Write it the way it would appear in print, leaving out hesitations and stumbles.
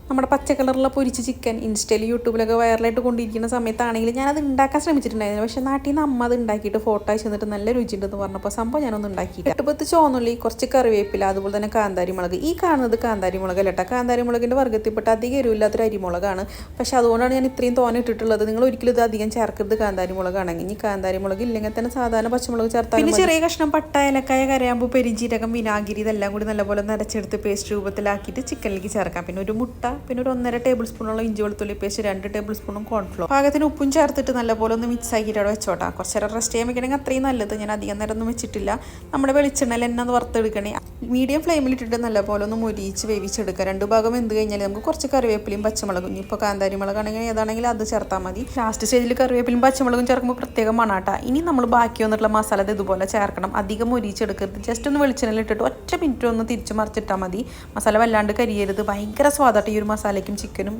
നമ്മുടെ പച്ച കളറുള്ള പൊരിച്ച് ചിക്കൻ ഇൻസ്റ്റയിൽ യൂട്യൂബിലൊക്കെ വൈറലായിട്ട് കൊണ്ടിരിക്കുന്ന സമയത്താണെങ്കിൽ ഞാനത് ഉണ്ടാക്കാൻ ശ്രമിച്ചിട്ടുണ്ടായിരുന്നു. പക്ഷേ നാട്ടിൽ നിന്ന് അമ്മ അത് ഉണ്ടാക്കിയിട്ട് ഫോട്ടോ അയച്ചു തന്നിട്ട് നല്ല രുചിയുണ്ടെന്ന് പറഞ്ഞപ്പോൾ സംഭവം ഞാനൊന്നും ഉണ്ടാക്കിയിട്ട് 8-10 ചുവന്നുള്ളി, കുറച്ച് കറിവേപ്പില, അതുപോലെ തന്നെ കാന്താരി മുളക്. ഈ കാണുന്നത് കാന്താരി മുളക് അല്ല കേട്ടോ, കാന്താരി മുളകിൻ്റെ വർഗ്ഗത്തിൽപ്പെട്ട അധികം എരിവില്ലാത്തൊരു അരിമുളകാണ്. പക്ഷേ അതുകൊണ്ടാണ് ഞാൻ ഇത്രയും തോനെ ഇട്ടിട്ടുള്ളത്. നിങ്ങൾ ഒരിക്കലും ഇത് അധികം ചേർക്കരുത് കാന്താരി മുളകാണെങ്കിൽ. ഇനി കാന്താരി മുളക് ഇല്ലെങ്കിൽ തന്നെ സാധാരണ പച്ചമുളക് ചേർത്താൽ പിന്നെ ചെറിയ കഷ്ണം പട്ട, ഏലക്കായ, കരയാമ്പൂ, പെരിഞ്ചീരകം, വിനാഗിരി ഇതെല്ലാം കൂടി നല്ലപോലെ നിറച്ചെടുത്ത് പേസ്റ്റ് രൂപത്തിലാക്കിയിട്ട് ചിക്കനിലേക്ക് ചേർക്കാം. പിന്നെ ഒരു മുട്ട, പിന്നെ ഒരു 1.5 ടേബിൾ സ്പൂണുള്ള ഇഞ്ചി വെളുത്തുള്ളി പേസ്റ്റ്, 2 ടേബിൾ സ്പൂണും കോൺഫ്ലോർ, പാകത്തിന് ഉപ്പും ചേർത്തിട്ട് നല്ലപോലെ ഒന്ന് മിക്സ് ആക്കിയിട്ട് അവിടെ വെച്ചോട്ടാ. കുറച്ച് നേരം റെസ്റ്റ് ചെയ്യാൻ വെക്കണമെങ്കിൽ അത്രയും നല്ലത്. ഞാൻ അധികം നേരം ഒന്നും വെച്ചിട്ടില്ല. നമ്മുടെ വെളിച്ചെണ്ണയിൽ എന്നെ ഒന്ന് വറുത്തെടുക്കണേ. മീഡിയം ഫ്ലെയിമിലിട്ടിട്ട് നല്ലപോലെ ഒന്ന് മുരിച്ച് വേവിച്ചെടുക്കുക. 2 ഭാഗം വെന്ത് കഴിഞ്ഞാൽ നമുക്ക് കുറച്ച് കറിവേപ്പിലയും പച്ചമുളകും, ഇപ്പോൾ കാന്താരി മുളകാണെങ്കിൽ ഏതാണെങ്കിലും അത് ചേർത്താൽ മതി. ലാസ്റ്റ് സ്റ്റേജിൽ കറിവേപ്പിലും പച്ചമുളകും ചേർക്കുമ്പോൾ പ്രത്യേകം മണാട്ടാ. ഇനി നമ്മൾ ബാക്കി വന്നിട്ടുള്ള മസാല ഇതുപോലെ ചേർക്കണം. അധികം മുരിച്ചെടുക്കരുത്. ജസ്റ്റ് ഒന്ന് വെളിച്ചെണ്ണയിൽ ഇട്ടിട്ട് 1 മിനിറ്റ് ഒന്ന് തിരിച്ച് മറിച്ചിട്ടാൽ മതി. മസാല വല്ലാണ്ട് കരിയരുത്. ഭയങ്കര സ്വാദായിട്ട് ഈ ഒരു മസാലയ്ക്കും ചിക്കനും.